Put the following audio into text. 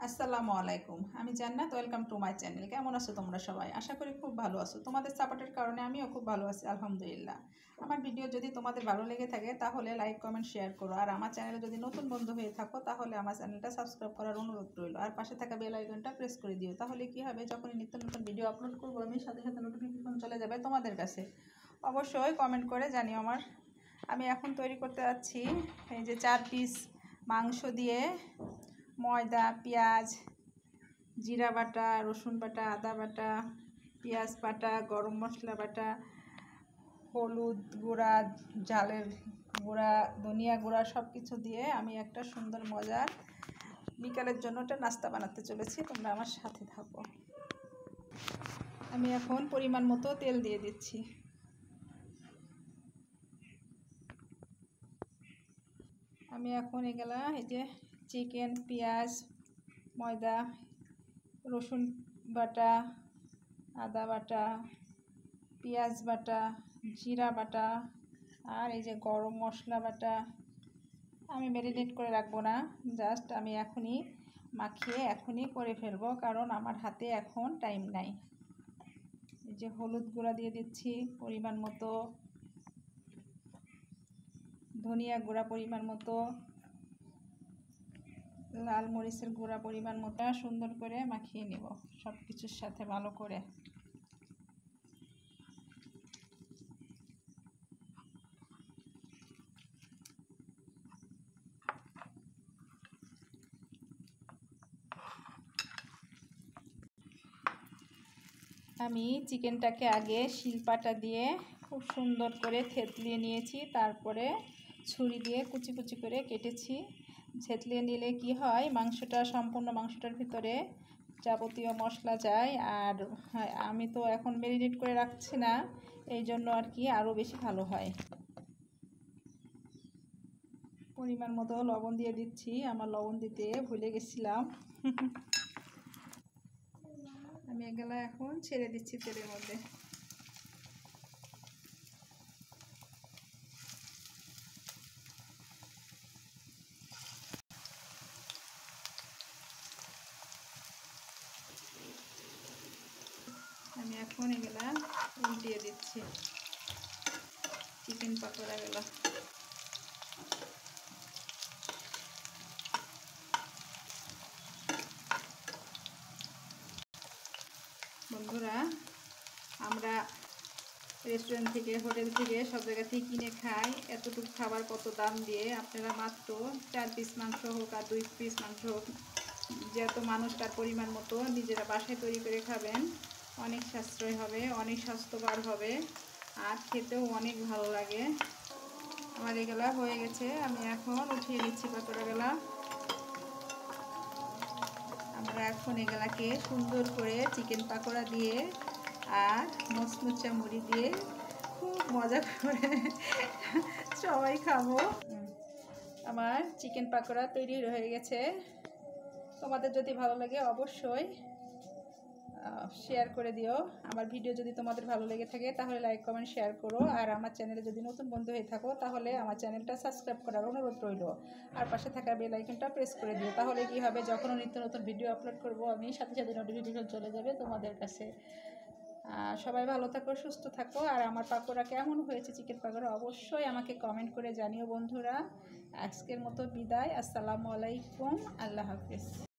আসসালামু আলাইকুম। আমি জান্নাত। Welcome to my channel. কেমন আছো তোমরা সবাই? আশা করি খুব ভালো আছো। তোমাদের সাপোর্টের কারণে আমিও খুব ভালো আছি, আলহামদুলিল্লাহ। আমার ভিডিও যদি তোমাদের ভালো লেগে থাকে তাহলে লাইক, কমেন্ট, শেয়ার করো। আর আমার চ্যানেলে যদি নতুন বন্ধু হয়ে থাকো তাহলে আমার চ্যানেলটা সাবস্ক্রাইব করার অনুরোধ রইল। আর পাশে থাকা বেল আইকনটা প্রেস করে দিও। তাহলে কি হবে, যখনই নিত্য নতুন ভিডিও আপলোড করবো আমি সাথে সাথে নোটিফিকেশন চলে যাবে তোমাদের কাছে। অবশ্যই কমেন্ট করে জানিও আমি এখন তৈরি করতে যাচ্ছি এই যে 4 পিস মাংস দিয়ে ময়দা, পেঁয়াজ, জিরা বাটা, রসুন বাটা, আদা বাটা, পেঁয়াজ বাটা, গরম মশলা বাটা, হলুদ গুঁড়া, ঝালের গুঁড়া, ধনিয়া গুঁড়া সব কিছু দিয়ে আমি একটা সুন্দর মজার বিকালের জন্য একটা নাস্তা বানাতে চলেছি। তোমরা আমার সাথে থাকো। আমি এখন পরিমাণ মতো তেল দিয়ে দিচ্ছি। আমি এখন এগুলা এই যে চিকেন, পেঁয়াজ, ময়দা, রসুন বাটা, আদা বাটা, পেঁয়াজ বাটা, জিরা বাটা আর এই যে গরম মশলা বাটা আমি ম্যারিনেট করে রাখবো না, জাস্ট আমি এখনই মাখিয়ে এখনই করে ফেলবো, কারণ আমার হাতে এখন টাইম নাই। এই যে হলুদ গুঁড়া দিয়ে দিচ্ছি পরিমাণ মতো, ধনিয়া গুঁড়া পরিমাণ মতো, লাল মরিচের গুঁড়া পরিমাণ মতো, সুন্দর করে মাখিয়ে নেব সব কিছুর সাথে ভালো করে। আমি চিকেনটাকে আগে শিলপাটা দিয়ে খুব সুন্দর করে থেতলিয়ে নিয়েছি, তারপরে ছুরি দিয়ে কুচি কুচি করে কেটেছি। থেতলিয়ে নিলে কি হয়, সম্পূর্ণ মাংসটার ভিতরে যাবতীয় মশলা যায়। আর আমি তো এখন ম্যারিনেট করে রাখছি না, এই জন্য আর কি আরও বেশি ভালো হয়। পরিমাণ মতো লবণ দিয়ে দিচ্ছি, আমার লবণ দিতে ভুলে গেছিলাম। আমি এগুলো এখন ছেড়ে দিচ্ছি তেলের মধ্যে। আমি এখন এগুলা উল্টিয়ে দিচ্ছি চিকেন পাকোড়াগুলো। বন্ধুরা, আমরা রেস্টুরেন্ট থেকে, হোটেল থেকে, সব জায়গা থেকে কিনে খাই, এতটুকু খাবার কত দাম দিয়ে। আপনারা মাত্র 4 পিস মাংস হোক আর 2 পিস মাংস হোক, যত মানুষ তার পরিমাণ মতো নিজেরা বাসায় তৈরি করে খাবেন, অনেক সাশ্রয় হবে, অনেক স্বাস্থ্যকর হবে আর খেতেও অনেক ভালো লাগে। আমার এগুলা হয়ে গেছে, আমি এখন উঠিয়ে নিচ্ছি পাকোড়াগুলা। আমরা এখন এগুলাকে সুন্দর করে চিকেন পাকোড়া দিয়ে আর মচমচা মুড়ি দিয়ে খুব মজা করে সবাই খাবো। আমার চিকেন পাকোড়া তৈরি হয়ে গেছে। তোমাদের যদি ভালো লাগে অবশ্যই শেয়ার করে দিও। আমার ভিডিও যদি তোমাদের ভালো লেগে থাকে তাহলে লাইক, কমেন্ট, শেয়ার করো। আর আমার চ্যানেলে যদি নতুন বন্ধু হয়ে থাকো তাহলে আমার চ্যানেলটা সাবস্ক্রাইব করার অনুরোধ রইল। আর পাশে থাকা বেল আইকনটা প্রেস করে দিও। তাহলে কি হবে, যখন নিত্য নতুন ভিডিও আপলোড করব আমি সাথে সাথে নোটিফিকেশন চলে যাবে তোমাদের কাছে। সবাই ভালো থাকো, সুস্থ থাকো। আর আমার পাকোড়া কেমন হয়েছে, চিকেন পাকোড়া, অবশ্যই আমাকে কমেন্ট করে জানিও বন্ধুরা। আজকের মতো বিদায়। আসসালামু আলাইকুম, আল্লাহ হাফেজ।